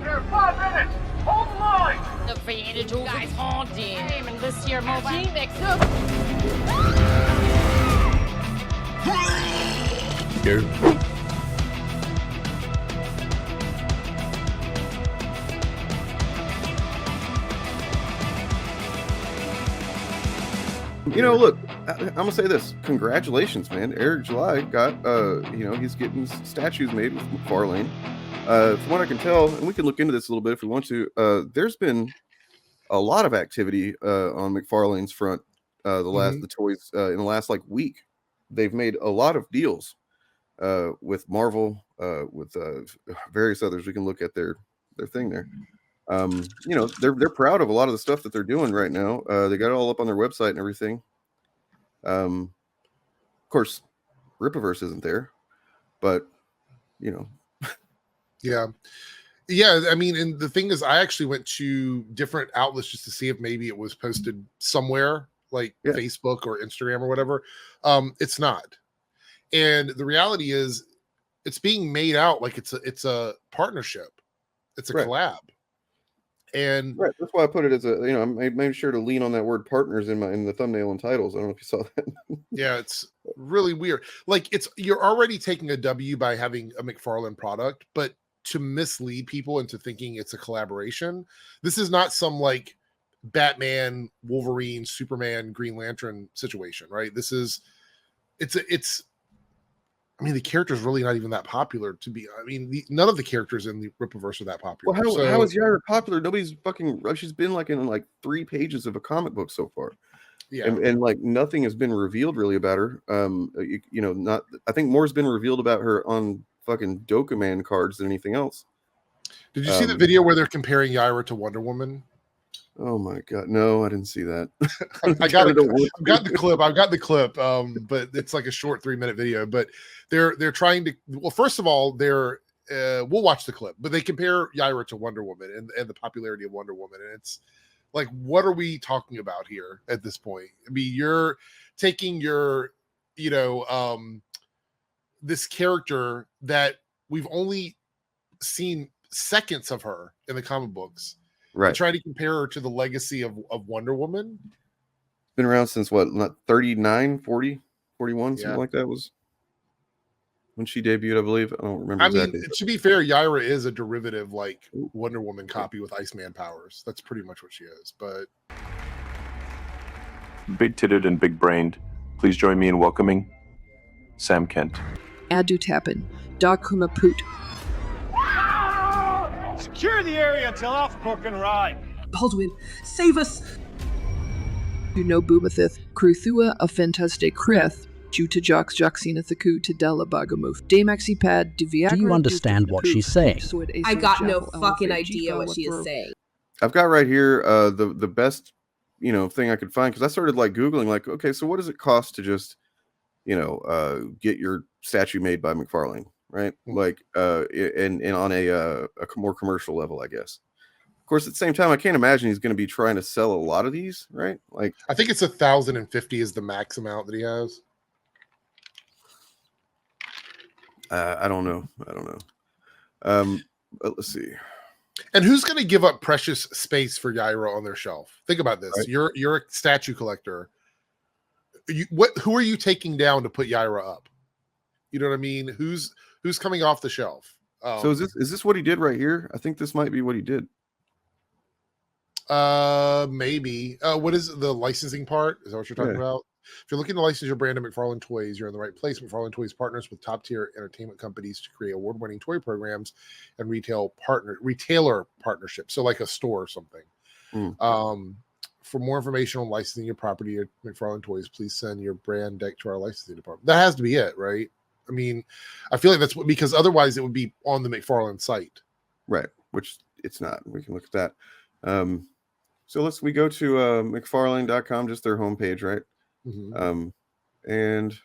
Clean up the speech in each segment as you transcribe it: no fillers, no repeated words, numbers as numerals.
here. 5 minutes. Hold the line. The advantage of guys haunting. Game and this year mobile mix. Go. You know, look, I'm gonna say this. Congratulations, man. Eric July got, he's getting statues made with McFarlane. From what I can tell, and we can look into this a little bit if we want to. There's been a lot of activity on McFarlane's front. The toys in the last week, they've made a lot of deals with Marvel, with various others. We can look at their thing there. They're proud of a lot of the stuff that they're doing right now. They got it all up on their website and everything. Of course, Rippaverse isn't there, but yeah. I mean, and the thing is, I actually went to different outlets just to see if maybe it was posted somewhere like Facebook or Instagram or whatever. It's not, and the reality is, it's being made out like it's a partnership, it's a collab. And that's why I put it as I made sure to lean on that word partners in the thumbnail and titles. I don't know if you saw that. Yeah, it's really weird. You're already taking a W by having a McFarlane product, but to mislead people into thinking it's a collaboration, this is not some Batman, Wolverine, Superman, Green Lantern situation, right? This is I mean, the character's really not even that popular to be. I mean, none of the characters in the Rippaverse are that popular. Well, how is Yaira popular? Nobody's fucking. She's been in 3 pages of a comic book so far. Yeah, and nothing has been revealed really about her. Not. I think more's been revealed about her on fucking Dokuman cards than anything else. Did you see the video where they're comparing Yaira to Wonder Woman? Oh my god, no, I didn't see that. I've got the clip. But it's like a short 3-minute video. But they're trying to. Well, first of all, we'll watch the clip, but they compare Yaira to Wonder Woman and the popularity of Wonder Woman, and it's like, what are we talking about here at this point? I mean, you're taking your, this character that we've only seen seconds of her in the comic books. Right. Try to compare her to the legacy of Wonder Woman. Been around since what, 39, 40, 41, something like that was when she debuted, I believe. I don't remember exactly. I mean, to be fair, Yaira is a derivative Wonder Woman copy with Iceman powers. That's pretty much what she is. But big-titted and big-brained, please join me in welcoming Sam Kent. Adu Tapin, Darkumaput. Secure the area until Off-Book and ride. Baldwin, save us! You know Boobathith, Cruthua, Aventas de Creth, Juta Jox Joxinathaku to Della Bagamuth, Damaxipad, Diviagra. Do you understand what she's saying? I got no fucking idea what she is saying. I've got right here the best thing I could find, because I started Googling okay, so what does it cost to just get your statue made by McFarlane, right? And on a more commercial level, I guess. Of course, at the same time, I can't imagine he's going to be trying to sell a lot of these, right? I think it's 1,050 is the max amount that he has. I don't know. But let's see. And who's going to give up precious space for Yaira on their shelf? Think about this. Right. You're a statue collector. Who are you taking down to put Yaira up? You know what I mean? Who's coming off the shelf? So is this what he did right here? I think this might be what he did. Maybe. What is the licensing part? Is that what you're talking about? If you're looking to license your brand to McFarlane Toys, you're in the right place. McFarlane Toys partners with top-tier entertainment companies to create award-winning toy programs and retailer partnerships. So like a store or something. For more information on licensing your property at McFarlane Toys, please send your brand deck to our licensing department. That has to be it, right? I mean, I feel like that's because otherwise it would be on the McFarlane site. Right, which it's not. We can look at that. So we go to McFarlane.com, just their homepage, right? Mm-hmm. And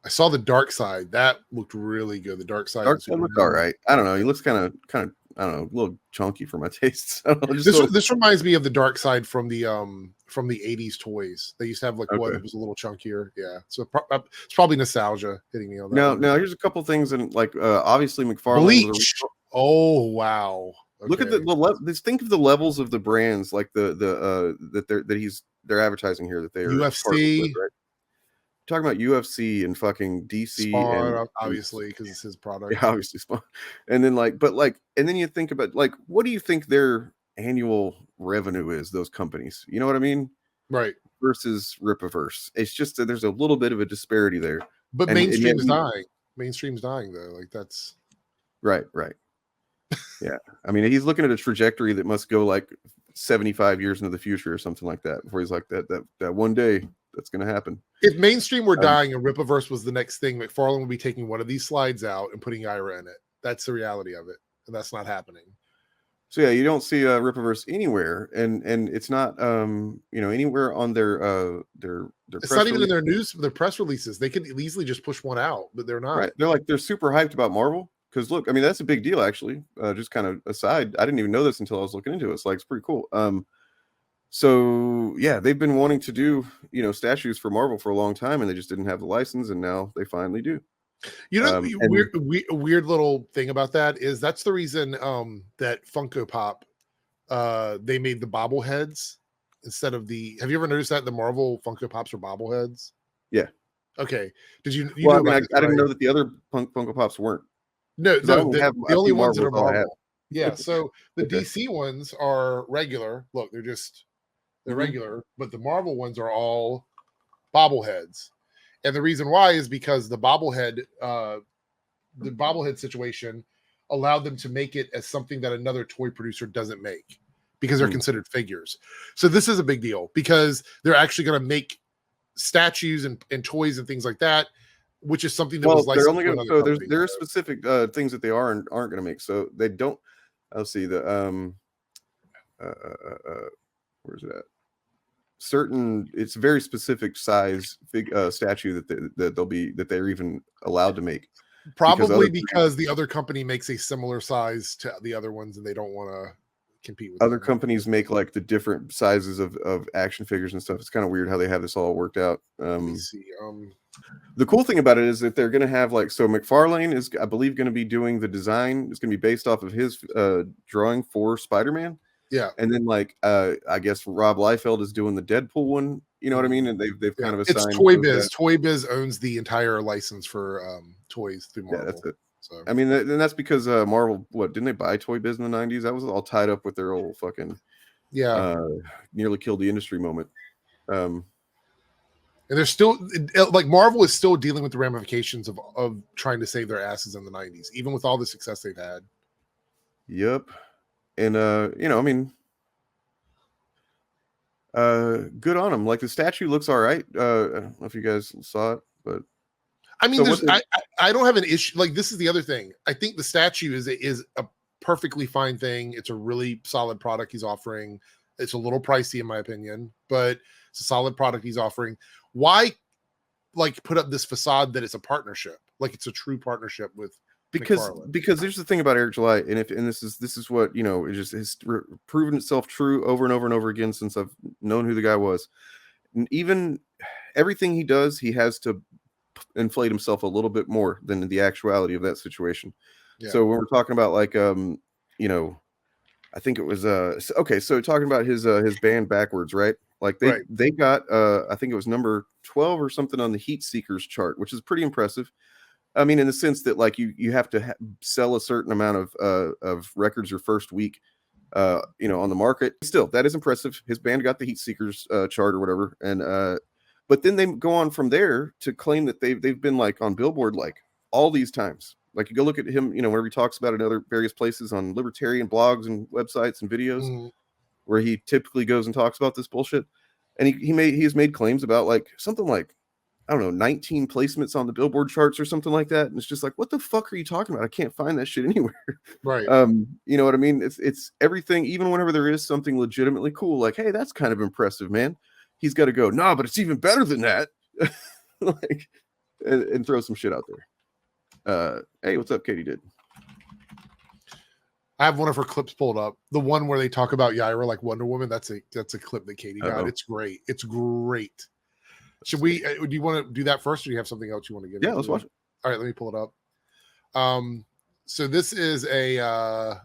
I saw the Dark Side. That looked really good. The Dark Side looked all right. I don't know. He looks kind of I don't know, a little chunky for my tastes. This reminds me of the Dark Side from the 80s toys. They used to have one that was a little chunkier. Yeah. So it's probably nostalgia hitting me on that. Now here's a couple things, and obviously McFarlane Oh wow. Look at just think of the levels of the brands, like they're advertising here that they are UFC, with, right? Talking about UFC and fucking DC Spawn, and obviously because it's his product. Yeah, obviously Spawn. And then and then you think about what do you think their annual revenue is? Those companies, you know what I mean? Right. Versus Rippaverse. It's just that there's a little bit of a disparity there. But mainstream's dying. Mainstream's dying though. Like that's right. Yeah. I mean, he's looking at a trajectory that must go like 75 years into the future or something like that before he's like that one day that's going to happen. If mainstream were dying and Rippaverse was the next thing, McFarlane would be taking one of these slides out and putting Yaira in it. That's the reality of it. And that's not happening. So yeah, you don't see Rippaverse anywhere, and it's not anywhere on their it's not even in their press releases. They could easily just push one out, but they're not. Right. They're super hyped about Marvel because look, I mean that's a big deal actually. Just kind of aside, I didn't even know this until I was looking into it. It's like it's pretty cool. So yeah, they've been wanting to do statues for Marvel for a long time, and they just didn't have the license, and now they finally do. Weird little thing about that is that's the reason that Funko Pop they made the bobbleheads instead of the. Have you ever noticed that the Marvel Funko Pops are bobbleheads? Yeah. Okay. Did you? Well, I didn't know that the other Funko Pops weren't. No, the only ones that are Marvel. Yeah. So the Okay. DC ones are regular. Look, they're regular, but the Marvel ones are all bobbleheads. And the reason why is because the bobblehead situation allowed them to make it as something that another toy producer doesn't make because they're considered figures. So this is a big deal because they're actually going to make statues and toys and things like that, which is something that was licensed. They're only going to. So there are specific things that they aren't going to make. So they don't. I'll see the where's it at? It's very specific size statue that they're even allowed to make. Probably because the other company makes a similar size to the other ones, and they don't want to compete with other companies. Make like the different sizes of action figures and stuff. It's kind of weird how they have this all worked out. Let me see. The cool thing about it is that they're going to have McFarlane is, I believe, going to be doing the design. It's going to be based off of his drawing for Spider-Man. Yeah, and then I guess Rob Liefeld is doing the Deadpool one. You know what I mean? And they've kind of assigned. It's Toy Biz. Toy Biz owns the entire license for toys through Marvel. Yeah, that's it. So I mean, and that's because Marvel. What didn't they buy Toy Biz in the '90s? That was all tied up with their old fucking nearly killed the industry moment. And they're still Marvel is still dealing with the ramifications of trying to save their asses in the '90s, even with all the success they've had. Yep. And I mean, good on them. Like the statue looks all right. I don't know if you guys saw it, but I mean, I don't have an issue. Like this is the other thing. I think the statue is a perfectly fine thing. It's a really solid product he's offering. It's a little pricey in my opinion, but it's a solid product he's offering. Why, put up this facade that it's a partnership? Like it's a true partnership with. Because there's the thing about Eric July, and this is what it just has proven itself true over and over and over again since I've known who the guy was. And even everything he does, he has to inflate himself a little bit more than the actuality of that situation. Yeah. So when we're talking about I think it was okay. So talking about his band Backwards, right? They got I think it was number 12 or something on the Heat Seekers chart, which is pretty impressive. I mean, in the sense that you have to sell a certain amount of records your first week, on the market. Still, that is impressive. His band got the Heat Seekers chart or whatever, and but then they go on from there to claim that they've been on Billboard all these times. You go look at him, whenever he talks about it in other various places on libertarian blogs and websites and videos, where he typically goes and talks about this bullshit, and he has made claims about something I don't know, 19 placements on the Billboard charts or something like that. And it's just what the fuck are you talking about? I can't find that shit anywhere. Right. You know what I mean? It's everything, even whenever there is something legitimately cool, hey, that's kind of impressive, man. He's got to go, no, but it's even better than that. And throw some shit out there. Hey, what's up, Katie Did? I have one of her clips pulled up. The one where they talk about Yaira like Wonder Woman. That's a clip that Katie got. It's great. It's great. Should we? Do you want to do that first, or do you have something else you want to get? Yeah, let's watch it. All right, let me pull it up. So this is a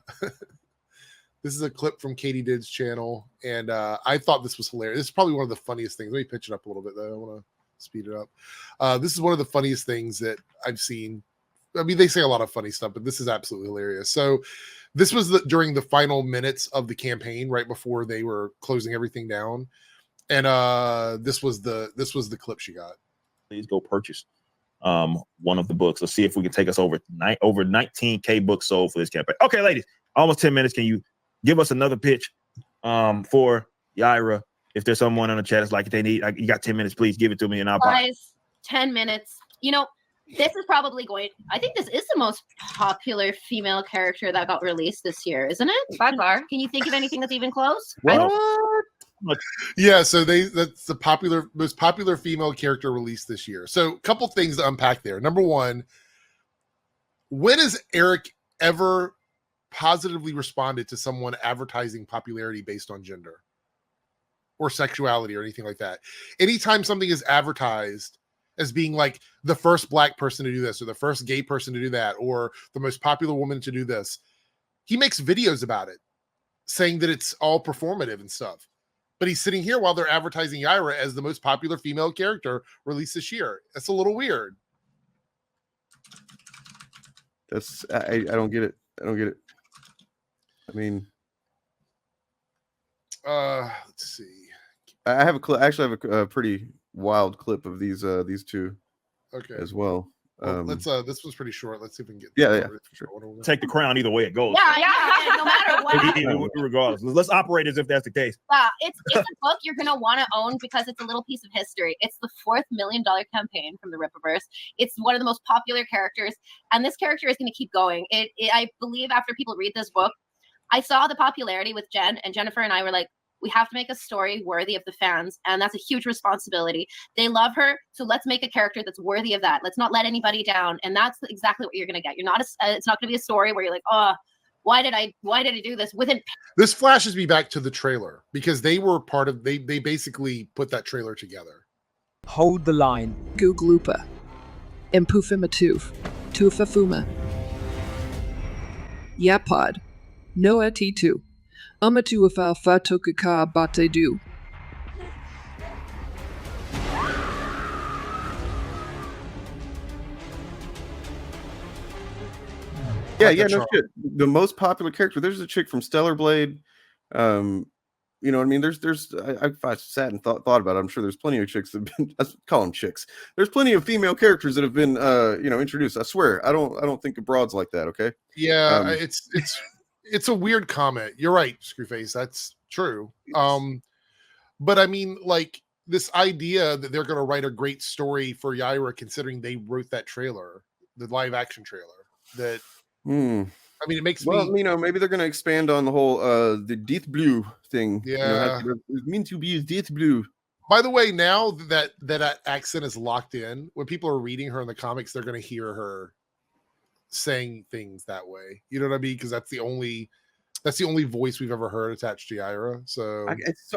this is a clip from Katie Did's channel, and I thought this was hilarious. This is probably one of the funniest things. Let me pitch it up a little bit though. I want to speed it up. This is one of the funniest things that I've seen. I mean, they say a lot of funny stuff, but this is absolutely hilarious. So this was during the final minutes of the campaign, right before they were closing everything down. And this was the clip she got. Please go purchase one of the books. Let's see if we can take us over 19K books sold for this campaign. Okay, ladies, almost 10 minutes. Can you give us another pitch for Yaira? If there's someone on the chat that's like, they need, you got 10 minutes, please give it to me, and I'll buy it. 10 minutes. You know, this is probably I think this is the most popular female character that got released this year, isn't it? By far. Can you think of anything that's even close? Yeah, so that's the most popular female character released this year. So a couple things to unpack there. Number one, when has Eric ever positively responded to someone advertising popularity based on gender or sexuality or anything like that? Anytime something is advertised as being like the first Black person to do this or the first gay person to do that or the most popular woman to do this, he makes videos about it saying that it's all performative and stuff. But he's sitting here while they're advertising Yaira as the most popular female character released this year. That's a little weird. I don't get it. I don't get it. I mean, let's see. I have actually have a pretty wild clip of these two as well. Let's this was pretty short. Let's see if we can get for sure. Take the crown either way it goes. Yeah, no matter what. Regardless, let's operate as if that's the case. It's a book you're gonna want to own because it's a little piece of history. It's the $4th $1 million campaign from the Rippaverse. It's one of the most popular characters, and this character is going to keep going. I believe after people read this book, I saw the popularity with Jen, and Jennifer and I were like, we have to make a story worthy of the fans, and that's a huge responsibility. They love her, so let's make a character that's worthy of that. Let's not let anybody down, and that's exactly what you're going to get. You're not. It's not going to be a story where you're like, oh, why did I do this? This flashes me back to the trailer because they were part of. They basically put that trailer together. Hold the line. Googlupa. Impufimatuv. Tufafuma. Yapod. Noa T2. Amatuafa Fatokaka Batedu. Yeah, no shit. The most popular character. There's a chick from Stellar Blade. You know what I mean? I sat and thought about it. I'm sure there's plenty of chicks that have been, I call them chicks. There's plenty of female characters that have been introduced. I swear. I don't think of broads like that, okay? Yeah, it's a weird comment. You're right, Screwface. That's true. But I mean, like this idea that they're going to write a great story for Yaira, considering they wrote that trailer, the live action trailer. That I mean, it makes me. Maybe they're going to expand on the whole the Death Blue thing. Yeah, it's meant to be Death Blue. By the way, now that accent is locked in, when people are reading her in the comics, they're going to hear her saying things that way. You know what I mean? Because that's the only voice we've ever heard attached to Yaira. So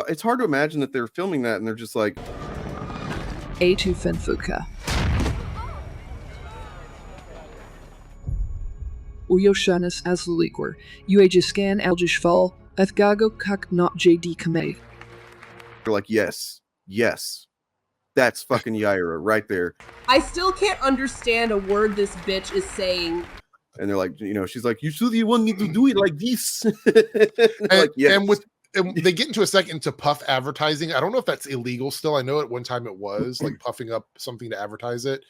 it's hard to imagine that they're filming that and they're just like A2 Fenfuka. Uyoshanis Asliquor. Uajiscan Aljishfal. Ethgago Kak not JD Kame. They're like, yes. That's fucking Yaira right there. I still can't understand a word this bitch is saying. And they're like, she's like, you really want me to do it like this? And they get into a second to puff advertising. I don't know if that's illegal still. I know at one time it was like puffing up something to advertise it.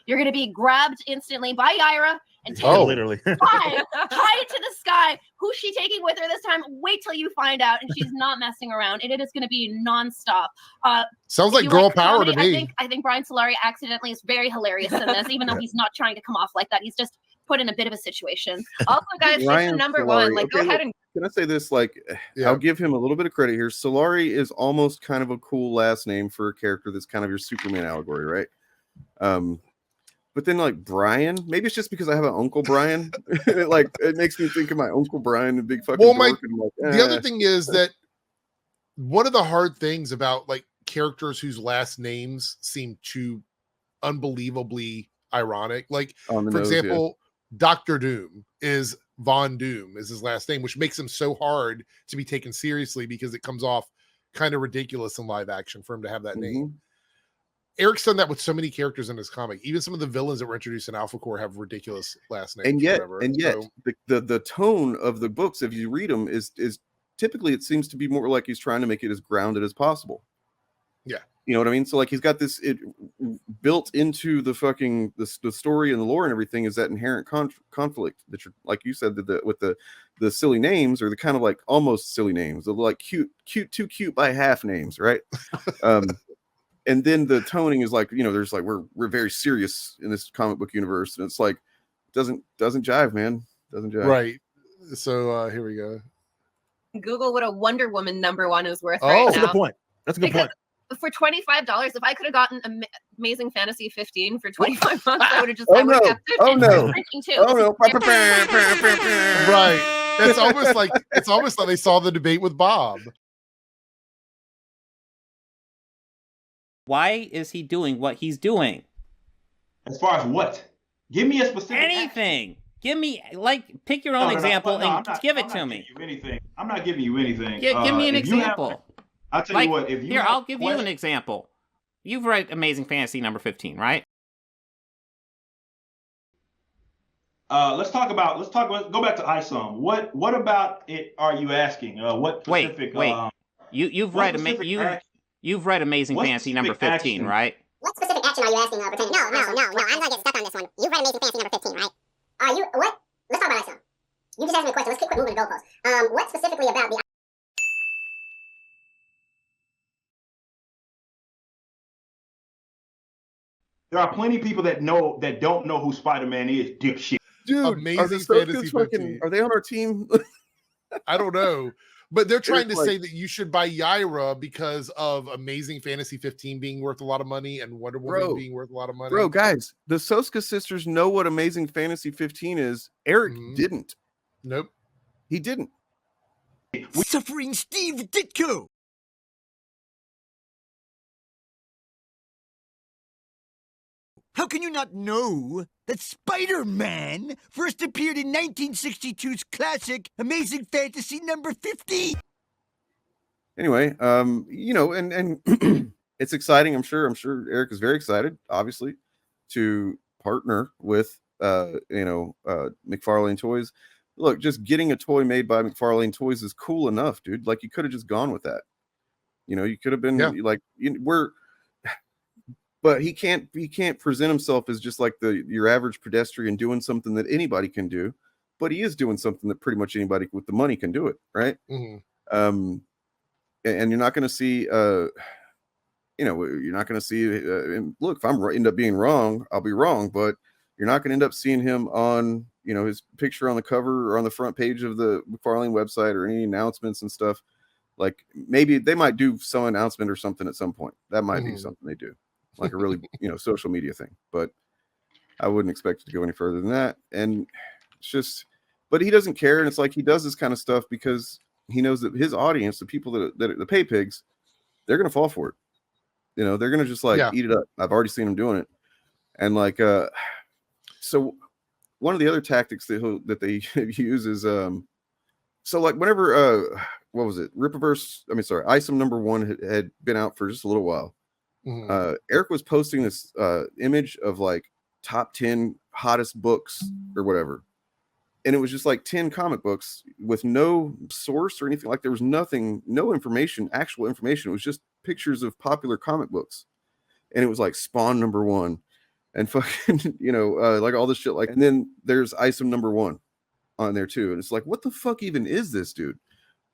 You're going to be grabbed instantly by Yaira and taken literally high to the sky. Who's she taking with her this time? Wait till you find out. And she's not messing around. And it is going to be nonstop. Sounds like girl power to me. I think Brian Solari accidentally is very hilarious in this, even though he's not trying to come off like that. He's just put in a bit of a situation. Also, guys, Ryan number Solari. one. Like, go ahead and. Can I say this? Like, I'll give him a little bit of credit here. Solari is almost kind of a cool last name for a character that's kind of your Superman allegory, right? But then like Brian, maybe it's just because I have an Uncle Brian. Like it makes me think of my Uncle Brian, the big fucking dork, and like, the other thing is that one of the hard things about like characters whose last names seem too unbelievably ironic, like for example, Dr. Doom is Von Doom is his last name, which makes him so hard to be taken seriously because it comes off kind of ridiculous in live action for him to have that name. Eric's done that with so many characters in his comic. Even some of the villains that were introduced in Alpha Core have ridiculous last names. And yet, the tone of the books, if you read them, is typically it seems to be more like he's trying to make it as grounded as possible. Yeah, you know what I mean. So like he's got this built into the fucking the story and the lore and everything is that inherent conflict that you're, like you said, with the silly names or the kind of like almost silly names, the like too cute by half names, right? And then the toning is like, you know, there's like we're very serious in this comic book universe, and it's like doesn't jive, man. Doesn't jive. Right. So here we go. Google what a Wonder Woman #1 is worth right now. That's a good point. That's a good point. For $25, if I could have gotten Amazing Fantasy 15 for 25 months, I would have just kept it. Oh no! Right. It's almost like they saw the debate with Bob. Why is he doing what he's doing? As far as what? Give me a specific anything. Action. Give me pick your own example and give it to me. I'm not giving you anything. Give me an example. I'll tell you what. I'll give you an example. You've read Amazing Fantasy #15, right? Let's talk about. Go back to ISOM. What about it? Are you asking? What specific? Wait. You've read Amazing Fantasy #15, right? What specific action are you asking? No. I'm gonna get stuck on this one. You've read Amazing Fantasy #15, right? Are you what? Let's talk about ISOM. You just asked me a question. Let's quit moving the goalposts. What specifically about the? There are plenty of people that don't know who Spider-Man is, dipshit. Dude, Amazing Fantasy 15. Are they on our team? I don't know. But they're trying to say that you should buy Yaira because of Amazing Fantasy 15 being worth a lot of money and Wonder Woman being worth a lot of money. Bro, guys, the Soska sisters know what Amazing Fantasy 15 is. Eric didn't. Nope. He didn't. Suffering Steve Ditko. How can you not know that Spider-Man first appeared in 1962's classic Amazing Fantasy #50? Anyway, you know, and it's exciting. I'm sure Eric is very excited, obviously, to partner with McFarlane Toys. Look, just getting a toy made by McFarlane Toys is cool enough, dude. Like you could have just gone with that. You know, you could have been but he can't present himself as just like your average pedestrian doing something that anybody can do, but he is doing something that pretty much anybody with the money can do it, right? And you're not going to see, you're not going to see. And look, if I'm end up being wrong, I'll be wrong, but you're not going to end up seeing him on, his picture on the cover or on the front page of the McFarlane website or any announcements and stuff. Like maybe they might do some announcement or something at some point. That might be something they do. Like a really, social media thing, but I wouldn't expect it to go any further than that. And it's just, but he doesn't care. And it's like, he does this kind of stuff because he knows that his audience, the people that the pay pigs, they're going to fall for it. They're going to just eat it up. I've already seen him doing it. And so one of the other tactics that they use is, so like whenever, what was it? ISOM #1 had been out for just a little while. Eric was posting this image of like top 10 hottest books or whatever, and it was just like 10 comic books with no source or anything. Like there was nothing, no information, actual information. It was just pictures of popular comic books, and it was like Spawn #1 and fucking like all this shit. Like, and then there's ISOM #1 on there too, and it's like, what the fuck even is this, dude?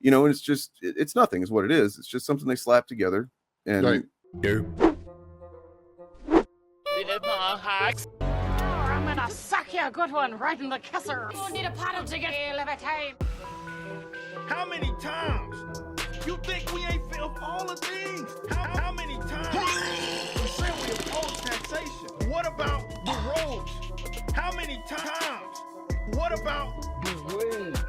And it's just it's nothing is what it is. It's just something they slap together and. Right. I'm gonna suck you a good one right in the kisser. You need a paddle to get levitate. How many times? You think we ain't felt all the things? How many times? We said we oppose taxation. What about the roads? How many times? What about